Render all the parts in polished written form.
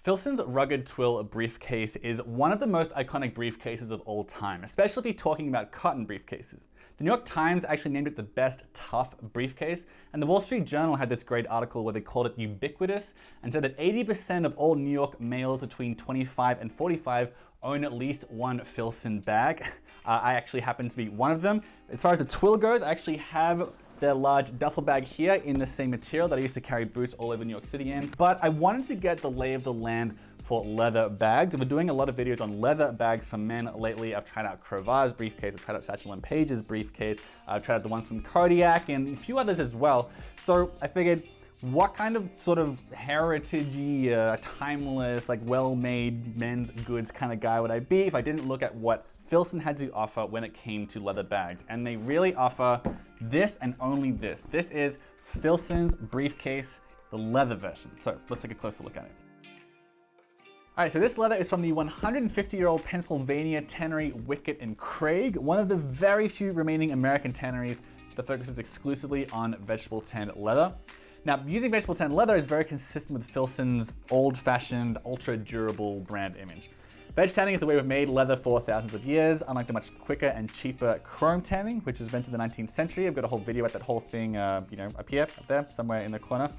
Filson's rugged twill briefcase is one of the most iconic briefcases of all time, especially if you're talking about cotton briefcases. The New York Times actually named it the best tough briefcase, and the Wall Street Journal had this great article where they called it ubiquitous and said that 80% of all New York males between 25 and 45 own at least one Filson bag. I actually happen to be one of them. As far as the twill goes, I actually have their large duffel bag here in the same material that I used to carry boots all over New York City in. But I wanted to get the lay of the land for leather bags. I've been doing a lot of videos on leather bags for men lately. I've tried out Crovar's briefcase, I've tried out Satchel & Page's briefcase, I've tried out the ones from Kodiak and a few others as well. So I figured, what kind of sort of heritagey, timeless, like well-made men's goods kind of guy would I be if I didn't look at what Filson had to offer when it came to leather bags? And they really offer this and only this. This is Filson's briefcase, the leather version. So let's take a closer look at it. All right, so this leather is from the 150-year-old Pennsylvania tannery Wickett and Craig, one of the very few remaining American tanneries that focuses exclusively on vegetable tanned leather. Now, using vegetable tanned leather is very consistent with Filson's old-fashioned, ultra-durable brand image. Veg tanning is the way we've made leather for thousands of years, unlike the much quicker and cheaper chrome tanning, which was invented in the 19th century. I've got a whole video about that whole thing, up here, up there, somewhere in the corner.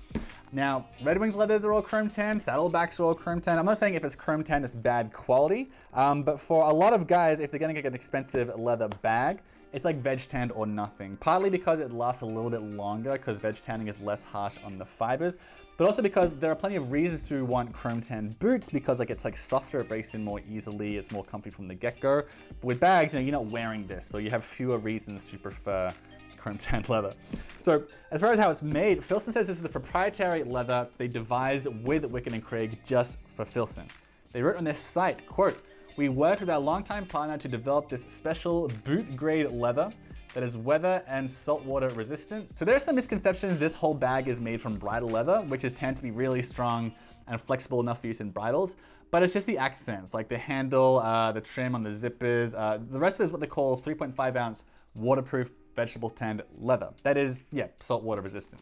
Now, Red Wings leathers are all chrome tan, saddlebacks are all chrome tan. I'm not saying if it's chrome tan, it's bad quality, but for a lot of guys, if they're gonna get an expensive leather bag, it's like veg tanned or nothing. Partly because it lasts a little bit longer, because veg tanning is less harsh on the fibers, but also because there are plenty of reasons to want chrome tanned boots, because it's softer, it breaks in more easily, it's more comfy from the get-go. But with bags, you're not wearing this, so you have fewer reasons to prefer chrome tanned leather. So as far as how it's made, Filson says this is a proprietary leather they devised with Wickett and Craig just for Filson. They wrote on their site, quote, "We worked with our longtime partner to develop this special boot-grade leather that is weather and saltwater resistant." So there are some misconceptions. This whole bag is made from bridle leather, which is tend to be really strong and flexible enough for use in bridles. But it's just the accents, like the handle, the trim on the zippers. The rest of it is what they call 3.5 ounce waterproof vegetable tanned leather. That is, saltwater resistant.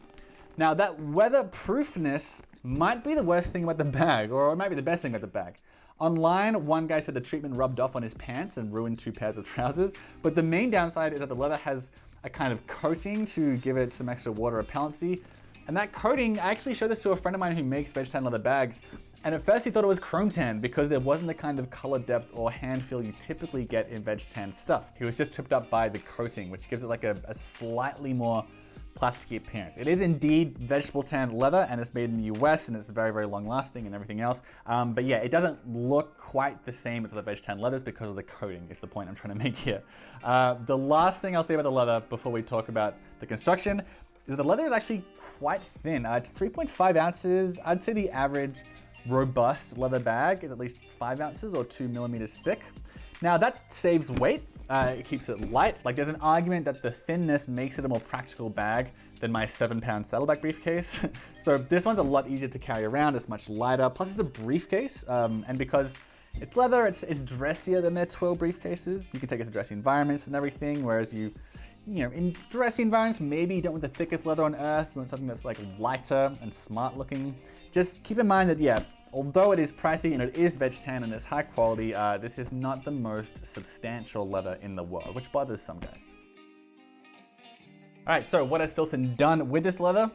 Now that weatherproofness might be the worst thing about the bag, or it might be the best thing about the bag. Online, one guy said the treatment rubbed off on his pants and ruined 2 pairs of trousers, but the main downside is that the leather has a kind of coating to give it some extra water repellency. And that coating, I actually showed this to a friend of mine who makes veg tan leather bags, and at first he thought it was chrome tan because there wasn't the kind of color depth or hand feel you typically get in veg tan stuff. He was just tripped up by the coating, which gives it like a slightly more plasticky appearance. It is indeed vegetable tanned leather, and it's made in the US, and it's very, very long lasting and everything else. But yeah, it doesn't look quite the same as the veg tan leathers because of the coating, is the point I'm trying to make here. The last thing I'll say about the leather before we talk about the construction is that the leather is actually quite thin. It's 3.5 ounces. I'd say the average robust leather bag is at least 5 ounces or 2 millimeters thick. Now that saves weight. It keeps it light. Like, there's an argument that the thinness makes it a more practical bag than my 7-pound saddleback briefcase. So this one's a lot easier to carry around. It's much lighter. Plus it's a briefcase. And because it's leather, it's dressier than their twill briefcases. You can take it to dressy environments and everything. Whereas in dressy environments, maybe you don't want the thickest leather on earth. You want something that's like lighter and smart looking. Just keep in mind that, although it is pricey and it is veg tan and it's high quality, this is not the most substantial leather in the world, which bothers some guys. All right, so what has Filson done with this leather?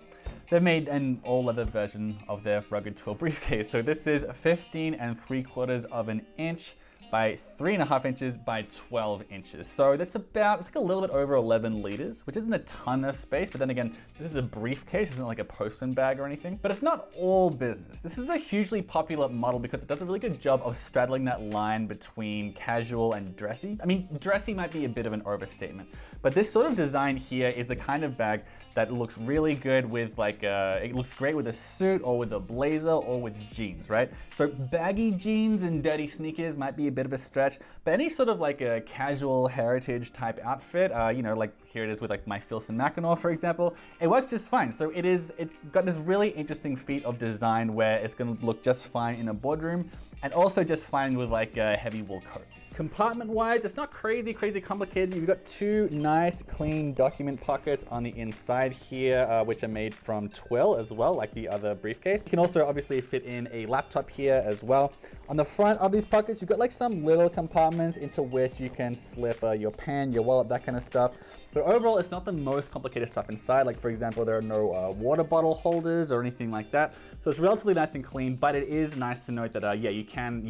They've made an all leather version of their rugged twill briefcase. So this is 15 3/4 of an inch by 3.5 inches by 12 inches. So that's it's like a little bit over 11 liters, which isn't a ton of space, but then again, this is a briefcase, it's not like a postman bag or anything. But it's not all business. This is a hugely popular model because it does a really good job of straddling that line between casual and dressy. I mean, dressy might be a bit of an overstatement, but this sort of design here is the kind of bag that looks really good with it looks great with a suit or with a blazer or with jeans, right? So baggy jeans and dirty sneakers might be a bit of a stretch, but any sort of like a casual heritage type outfit, like here it is with like my Filson Mackinac, for example, it works just fine. So it's got this really interesting feat of design where it's gonna look just fine in a boardroom and also just fine with like a heavy wool coat. Compartment-wise, it's not crazy complicated. You've got two nice, clean document pockets on the inside here, which are made from twill as well, like the other briefcase. You can also obviously fit in a laptop here as well. On the front of these pockets, you've got like some little compartments into which you can slip your pen, your wallet, that kind of stuff. But overall, it's not the most complicated stuff inside. Like for example, there are no water bottle holders or anything like that. So it's relatively nice and clean, but it is nice to note that yeah, you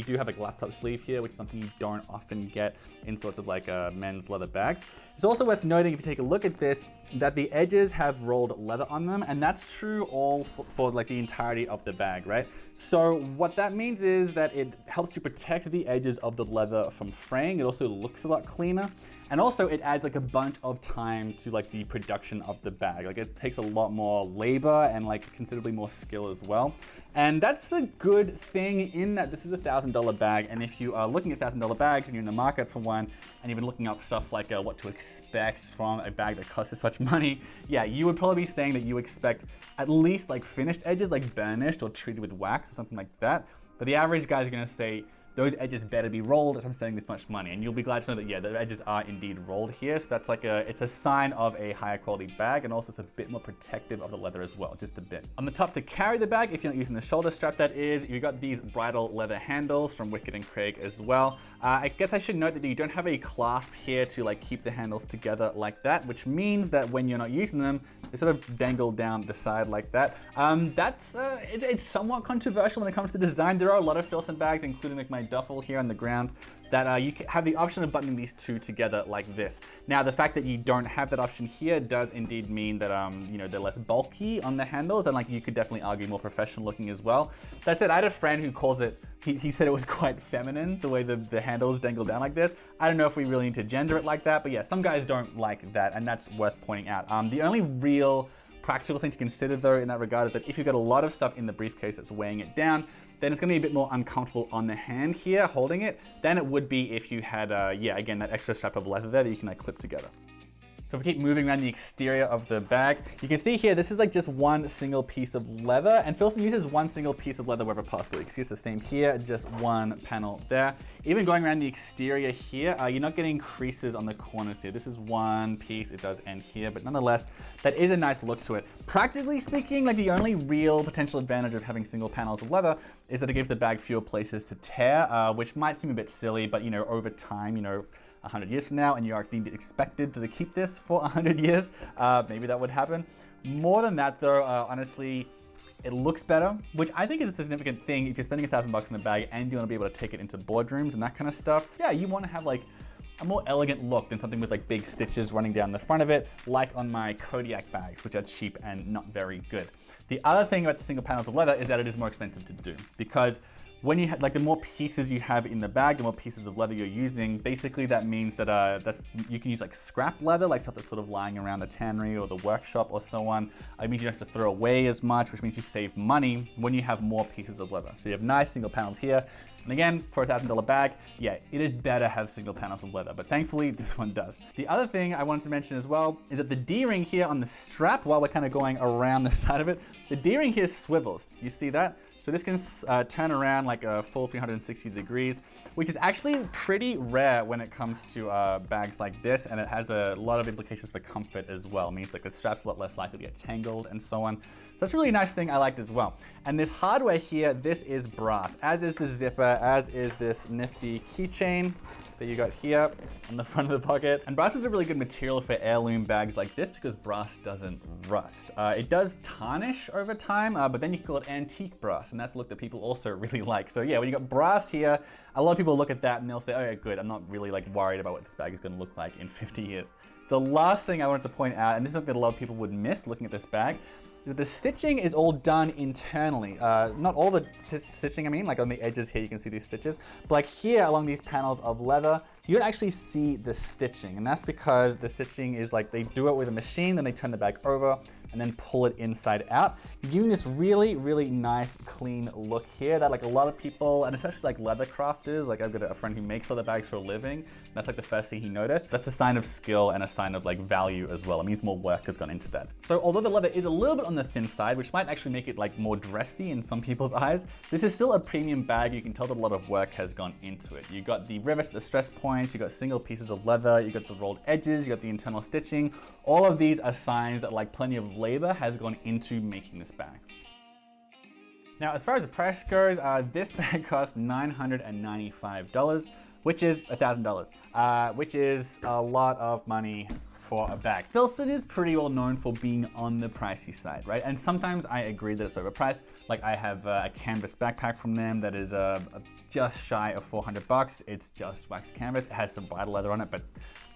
do have a laptop sleeve here, which is something you don't often get in sorts of like men's leather bags. It's also worth noting, if you take a look at this, that the edges have rolled leather on them, and that's true all for like the entirety of the bag, right? So what that means is that it helps to protect the edges of the leather from fraying. It also looks a lot cleaner. And also it adds like a bunch of time to like the production of the bag. Like it takes a lot more labor and like considerably more skill as well. And that's a good thing in that this is a $1,000 bag. And if you are looking at $1,000 bags and you're in the market for one, and you've been looking up stuff like what to expect from a bag that costs this much money, yeah, you would probably be saying that you expect at least like finished edges, like burnished or treated with wax or something like that. But the average guys are gonna say, those edges better be rolled if I'm spending this much money. And you'll be glad to know that, yeah, the edges are indeed rolled here. So that's like it's a sign of a higher quality bag, and also it's a bit more protective of the leather as well, just a bit. On the top to carry the bag, if you're not using the shoulder strap, that is, you've got these bridle leather handles from Wicked and Craig as well. I guess I should note that you don't have a clasp here to like keep the handles together like that, which means that when you're not using them, they sort of dangle down the side like that. It's somewhat controversial when it comes to design. There are a lot of Filson bags, including like my duffel here on the ground, that you have the option of buttoning these two together like this. Now, the fact that you don't have that option here does indeed mean that you know, they're less bulky on the handles, and like you could definitely argue more professional looking as well. That said, I had a friend who calls it, he said it was quite feminine, the way the handles dangle down like this. I don't know if we really need to gender it like that, but yeah, some guys don't like that, and that's worth pointing out. The only real practical thing to consider though in that regard is that if you've got a lot of stuff in the briefcase that's weighing it down, then it's going to be a bit more uncomfortable on the hand here holding it than it would be if you had, yeah, again, that extra strap of leather there that you can like clip together. So if we keep moving around the exterior of the bag, you can see here, this is like just one single piece of leather, and Filson uses one single piece of leather wherever possible. You can see it's the same here, just one panel there. Even going around the exterior here, you're not getting creases on the corners here. This is one piece, it does end here, but nonetheless, that is a nice look to it. Practically speaking, like the only real potential advantage of having single panels of leather is that it gives the bag fewer places to tear, which might seem a bit silly, but you know, over time, you know, 100 years from now, and you are indeed expected to keep this for 100 years, maybe that would happen. More than that though, honestly, it looks better, which I think is a significant thing if you're spending $1,000 in a bag and you want to be able to take it into boardrooms and that kind of stuff. Yeah, you want to have like a more elegant look than something with like big stitches running down the front of it, like on my Kodiak bags, which are cheap and not very good. The other thing about the single panels of leather is that it is more expensive to do, because when you have, like, the more pieces you have in the bag, the more pieces of leather you're using, basically that means that you can use like scrap leather, like stuff that's sort of lying around the tannery or the workshop or so on. It means you don't have to throw away as much, which means you save money when you have more pieces of leather. So you have nice single panels here. And again, for a $1,000 bag, yeah, it'd better have single panels of leather, but thankfully this one does. The other thing I wanted to mention as well is that the D-ring here on the strap, while we're kind of going around the side of it, the D-ring here swivels. You see that? So this can turn around like a full 360 degrees, which is actually pretty rare when it comes to bags like this, and it has a lot of implications for comfort as well. It means that the strap's a lot less likely to get tangled and so on. So that's a really nice thing I liked as well. And this hardware here, this is brass, as is the zipper, as is this nifty keychain that you got here on the front of the pocket. And brass is a really good material for heirloom bags like this because brass doesn't rust. It does tarnish over time, but then you can call it antique brass, and that's a look that people also really like. So yeah, when you got brass here, a lot of people look at that and they'll say, oh yeah, good, I'm not really like worried about what this bag is gonna look like in 50 years. The last thing I wanted to point out, and this is something that a lot of people would miss looking at this bag, is the stitching is all done internally. Not all the stitching, I mean, like on the edges here, you can see these stitches, but like here along these panels of leather, you can actually see the stitching. And that's because the stitching is like, they do it with a machine, then they turn the bag over, and then pull it inside out. You're giving this really, really nice, clean look here that like a lot of people, and especially like leather crafters, like I've got a friend who makes leather bags for a living. That's like the first thing he noticed. That's a sign of skill and a sign of like value as well. It means more work has gone into that. So although the leather is a little bit on the thin side, which might actually make it like more dressy in some people's eyes, this is still a premium bag. You can tell that a lot of work has gone into it. You got the rivets, the stress points, you got single pieces of leather, you got the rolled edges, you got the internal stitching. All of these are signs that like plenty of labor has gone into making this bag. Now, as far as the price goes, this bag costs $995, which is $1,000, which is a lot of money for a bag. Filson is pretty well known for being on the pricey side, right? And sometimes I agree that it's overpriced. Like I have a canvas backpack from them that is just shy of 400 bucks. It's just wax canvas. It has some vital leather on it, but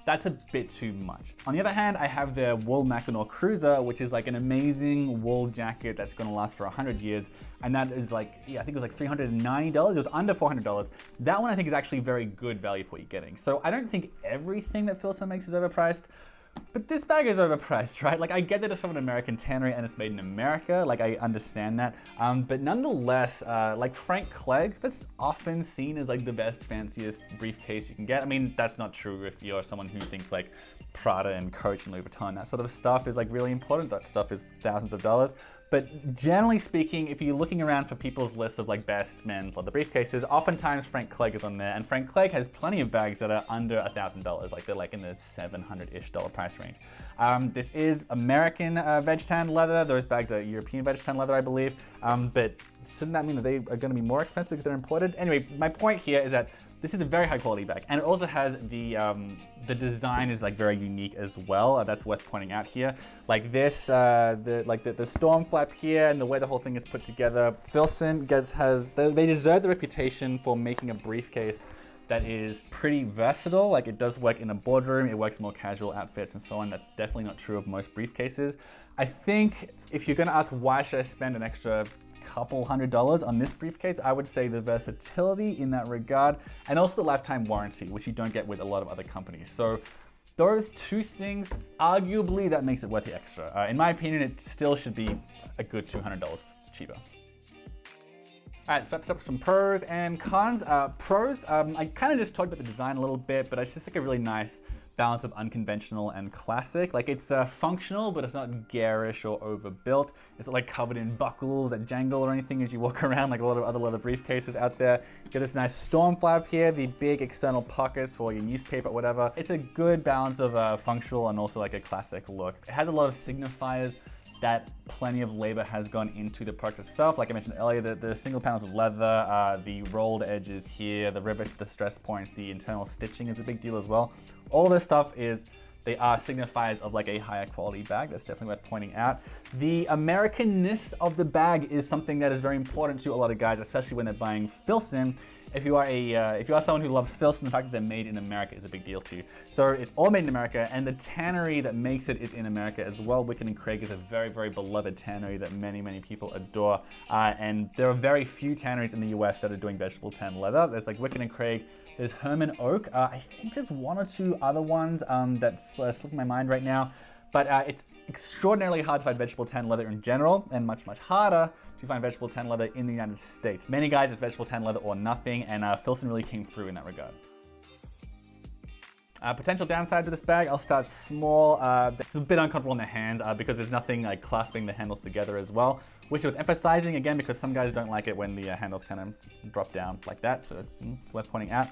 that's a bit too much. On the other hand, I have their wool Mackinac Cruiser, which is like an amazing wool jacket that's gonna last for 100 years. And that is like, yeah, I think it was like $390. It was under $400. That one I think is actually very good value for what you're getting. So I don't think everything that Filson makes is overpriced. But this bag is overpriced, right? Like I get that it's from an American tannery and it's made in America, like I understand that. But nonetheless, like Frank Clegg, that's often seen as like the best, fanciest briefcase you can get. I mean, that's not true if you're someone who thinks like Prada and Coach and Louis Vuitton, that sort of stuff is like really important. That stuff is thousands of dollars. But generally speaking, if you're looking around for people's list of like best men's leather briefcases, oftentimes Frank Clegg is on there, and Frank Clegg has plenty of bags that are under $1,000, like they're like in the $700-ish price range. This is American veg tan leather. Those bags are European veg tan leather, I believe. But shouldn't that mean that they are going to be more expensive if they're imported? Anyway, my point here is that this is a very high quality bag, and it also has the design is like very unique as well. That's worth pointing out here. Like this, the storm flap here, and the way the whole thing is put together. Filson they deserve the reputation for making a briefcase that is pretty versatile. Like it does work in a boardroom, it works in more casual outfits and so on. That's definitely not true of most briefcases. I think if you're gonna ask why should I spend an extra couple $100 on this briefcase, I would say the versatility in that regard, and also the lifetime warranty, which you don't get with a lot of other companies. So those two things, arguably that makes it worth the extra. In my opinion, it still should be a good $200 cheaper. All right, so that's up some pros and cons. Pros, I kind of just talked about the design a little bit, but it's just like a really nice balance of unconventional and classic. Like it's functional, but it's not garish or overbuilt. It's not like covered in buckles that jangle or anything as you walk around like a lot of other leather briefcases out there. You got this nice storm flap here, the big external pockets for your newspaper or whatever. It's a good balance of functional and also like a classic look. It has a lot of signifiers that plenty of labor has gone into the product itself. Like I mentioned earlier, the single panels of leather, the rolled edges here, the rivets, the stress points, the internal stitching is a big deal as well. All this stuff they are signifiers of like a higher quality bag. That's definitely worth pointing out. The Americanness of the bag is something that is very important to a lot of guys, especially when they're buying Filson. If you are someone who loves Filson, the fact that they're made in America is a big deal too. So it's all made in America, and the tannery that makes it is in America as well. Wickett & Craig is a very, very beloved tannery that many, many people adore. And there are very few tanneries in the US that are doing vegetable tan leather. There's like Wickett & Craig, there's Herman Oak. I think there's one or two other ones that's slipping my mind right now. But it's extraordinarily hard to find vegetable tan leather in general, and much, much harder to find vegetable tan leather in the United States. Many guys, it's vegetable tan leather or nothing, and Filson really came through in that regard. Potential downside to this bag, I'll start small. This is a bit uncomfortable in the hands because there's nothing like clasping the handles together as well, which is emphasizing again because some guys don't like it when the handles kind of drop down like that, so it's worth pointing out.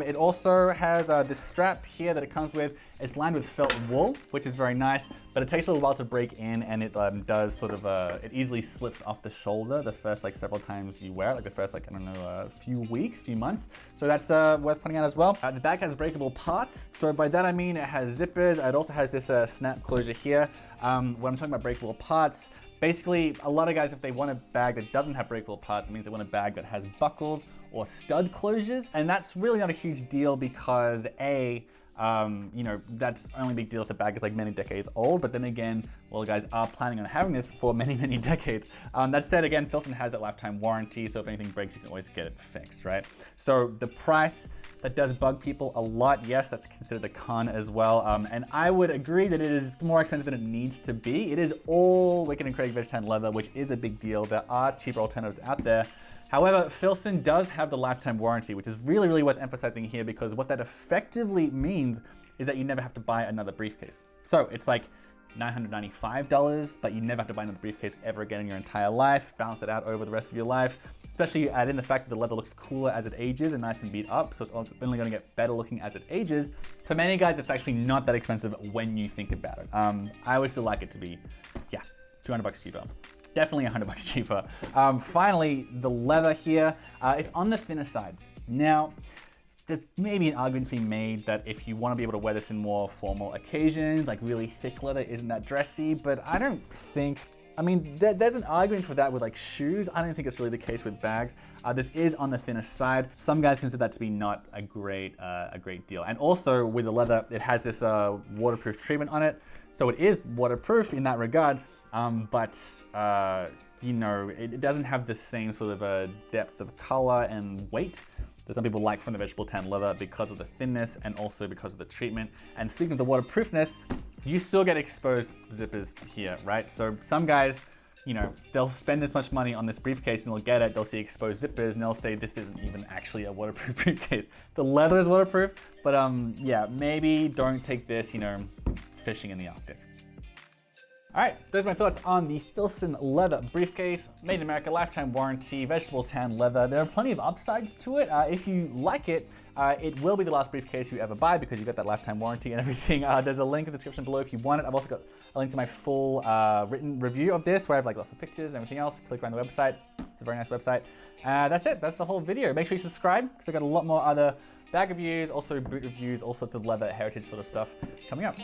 It also has this strap here that it comes with. It's lined with felt wool, which is very nice, but it takes a little while to break in, and it does sort of, it easily slips off the shoulder the first like several times you wear it, like the first like, I don't know, few weeks, few months. So that's worth pointing out as well. The bag has breakable parts. So by that I mean it has zippers. It also has this snap closure here. When I'm talking about breakable parts, basically a lot of guys, if they want a bag that doesn't have breakable parts, it means they want a bag that has buckles or stud closures. And that's really not a huge deal because A, You know, that's only a big deal if the bag is like many decades old, but then again, well, guys are planning on having this for many, many decades. That said, again, Filson has that lifetime warranty, so if anything breaks, you can always get it fixed, right? So the price, that does bug people a lot. Yes, that's considered a con as well. And I would agree that it is more expensive than it needs to be. It is all Wicked and Craig vegetarian leather, which is a big deal. There are cheaper alternatives out there. However, Filson does have the lifetime warranty, which is really, really worth emphasizing here, because what that effectively means is that you never have to buy another briefcase. So it's like $995, but you never have to buy another briefcase ever again in your entire life. Balance that out over the rest of your life. Especially add in the fact that the leather looks cooler as it ages and nice and beat up, so it's only going to get better looking as it ages. For many guys, it's actually not that expensive when you think about it. I would still like it to be, yeah, $200 cheaper. Definitely $100 cheaper. Finally, the leather here is on the thinner side. Now, there's maybe an argument to be made that if you want to be able to wear this in more formal occasions, like really thick leather isn't that dressy, but I don't think, I mean, there's an argument for that with like shoes. I don't think it's really the case with bags. This is on the thinner side. Some guys consider that to be not a great deal. And also with the leather, it has this waterproof treatment on it. So it is waterproof in that regard, but you know, it doesn't have the same sort of depth of color and weight that some people like from the vegetable tan leather because of the thinness and also because of the treatment. And speaking of the waterproofness, you still get exposed zippers here, right? So some guys, you know, they'll spend this much money on this briefcase and they'll get it, they'll see exposed zippers and they'll say this isn't even actually a waterproof briefcase. The leather is waterproof, but yeah, maybe don't take this, you know, fishing in the Arctic. All right, those are my thoughts on the Filson leather briefcase, made in America, lifetime warranty, vegetable tan leather. There are plenty of upsides to it. If you like it, it will be the last briefcase you ever buy because you got that lifetime warranty and everything. There's a link in the description below if you want it. I've also got a link to my full written review of this where I have like lots of pictures and everything else. Click around the website. It's a very nice website. That's it. That's the whole video. Make sure you subscribe because I've got a lot more other bag reviews, also boot reviews, all sorts of leather heritage sort of stuff coming up.